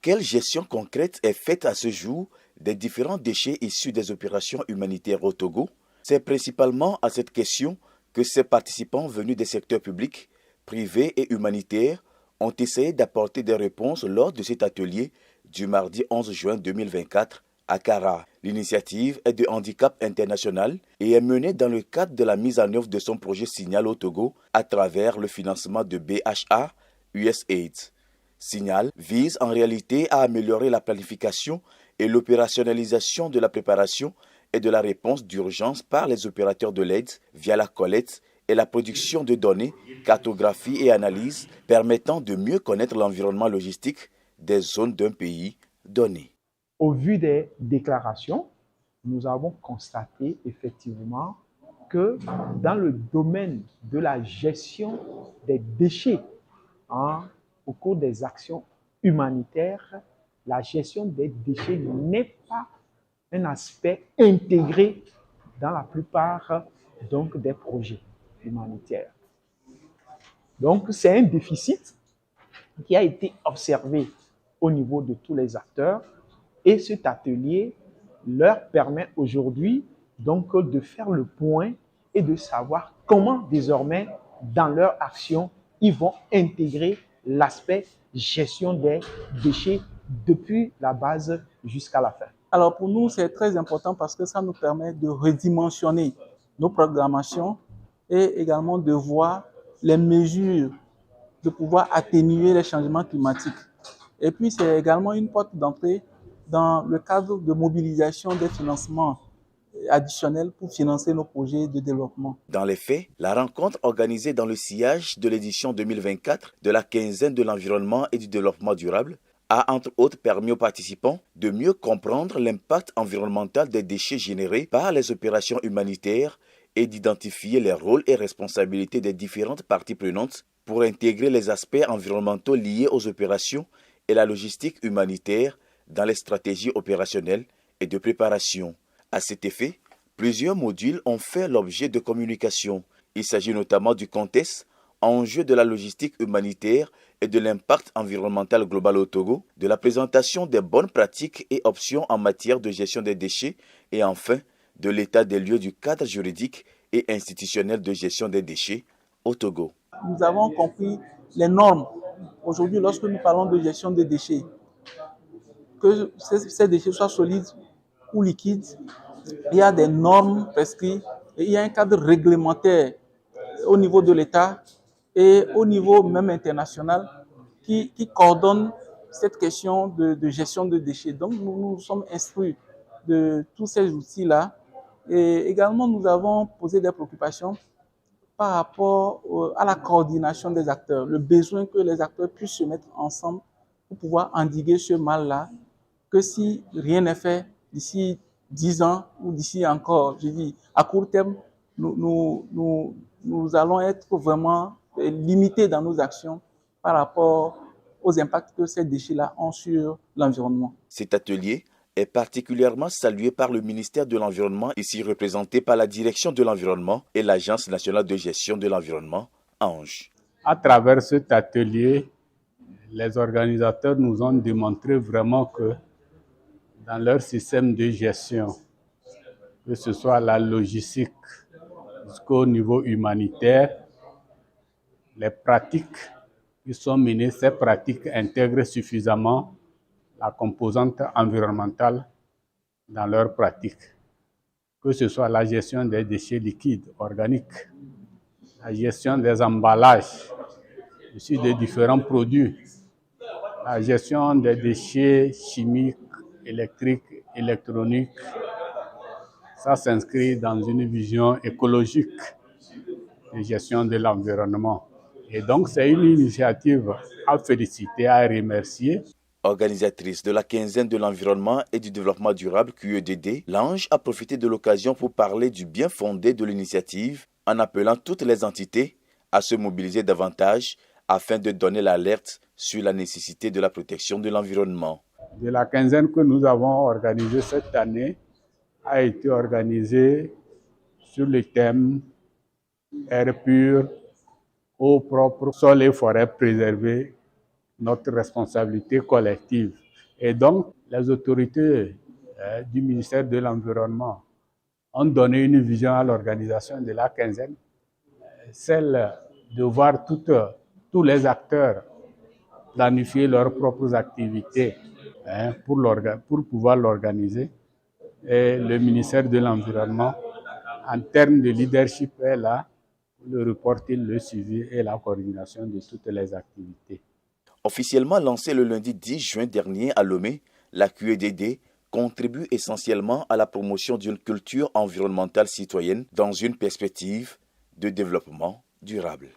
Quelle gestion concrète est faite à ce jour des différents déchets issus des opérations humanitaires au Togo? C'est principalement à cette question que ces participants venus des secteurs publics, privés et humanitaires ont essayé d'apporter des réponses lors de cet atelier du mardi 11 juin 2024 à Kara. L'initiative est de Handicap International et est menée dans le cadre de la mise en œuvre de son projet Signal au Togo à travers le financement de BHA USAID. Signal vise en réalité à améliorer la planification et l'opérationnalisation de la préparation et de la réponse d'urgence par les opérateurs de l'aide via la collecte et la production de données, cartographie et analyse permettant de mieux connaître l'environnement logistique des zones d'un pays donné. Au vu des déclarations, nous avons constaté effectivement que dans le domaine de la gestion des déchets, au cours des actions humanitaires, la gestion des déchets n'est pas un aspect intégré dans la plupart donc, des projets humanitaires. Donc, c'est un déficit qui a été observé au niveau de tous les acteurs et cet atelier leur permet aujourd'hui donc de faire le point et de savoir comment désormais dans leur action ils vont intégrer l'aspect gestion des déchets depuis la base jusqu'à la fin. Alors pour nous, c'est très important parce que ça nous permet de redimensionner nos programmations et également de voir les mesures de pouvoir atténuer les changements climatiques. Et puis c'est également une porte d'entrée dans le cadre de mobilisation des financements additionnels pour financer nos projets de développement. Dans les faits, la rencontre organisée dans le sillage de l'édition 2024 de la quinzaine de l'environnement et du développement durable a entre autres permis aux participants de mieux comprendre l'impact environnemental des déchets générés par les opérations humanitaires et d'identifier les rôles et responsabilités des différentes parties prenantes pour intégrer les aspects environnementaux liés aux opérations et la logistique humanitaire dans les stratégies opérationnelles et de préparation. À cet effet, plusieurs modules ont fait l'objet de communication. Il s'agit notamment du contexte, enjeux de la logistique humanitaire et de l'impact environnemental global au Togo, de la présentation des bonnes pratiques et options en matière de gestion des déchets et enfin de l'état des lieux du cadre juridique et institutionnel de gestion des déchets au Togo. Nous avons compris les normes. Aujourd'hui, lorsque nous parlons de gestion des déchets, que ces déchets soient solides ou liquides, il y a des normes prescrites et il y a un cadre réglementaire au niveau de l'État et au niveau même international qui coordonne cette question de gestion de déchets. Donc nous sommes instruits de tous ces outils-là et également nous avons posé des préoccupations par rapport à la coordination des acteurs, le besoin que les acteurs puissent se mettre ensemble pour pouvoir endiguer ce mal-là, que si rien n'est fait d'ici 10 ans ou d'ici encore, je dis, à court terme, nous allons être vraiment limités dans nos actions par rapport aux impacts que ces déchets-là ont sur l'environnement. Cet atelier est particulièrement salué par le ministère de l'Environnement, ici représenté par la Direction de l'Environnement et l'Agence nationale de gestion de l'environnement, ANGE. À travers cet atelier, les organisateurs nous ont démontré vraiment que dans leur système de gestion, que ce soit la logistique jusqu'au niveau humanitaire, les pratiques qui sont menées, ces pratiques intègrent suffisamment la composante environnementale dans leurs pratiques. Que ce soit la gestion des déchets liquides, organiques, la gestion des emballages, aussi des différents produits, la gestion des déchets chimiques, électriques, électroniques. Ça s'inscrit dans une vision écologique de gestion de l'environnement. Et donc, c'est une initiative à féliciter, à remercier. Organisatrice de la quinzaine de l'environnement et du développement durable QEDD, l'Ange a profité de l'occasion pour parler du bien fondé de l'initiative en appelant toutes les entités à se mobiliser davantage afin de donner l'alerte sur la nécessité de la protection de l'environnement. De la quinzaine que nous avons organisée cette année a été organisée sur le thème air pur, eau propre, sol et forêt préservés, notre responsabilité collective. Et donc, les autorités du ministère de l'Environnement ont donné une vision à l'organisation de la quinzaine, celle de voir tous les acteurs planifier leurs propres activités pour pouvoir l'organiser. Et le ministère de l'Environnement, en termes de leadership, est là, le reporting, le suivi et la coordination de toutes les activités. Officiellement lancée le lundi 10 juin dernier à Lomé, la QEDD contribue essentiellement à la promotion d'une culture environnementale citoyenne dans une perspective de développement durable.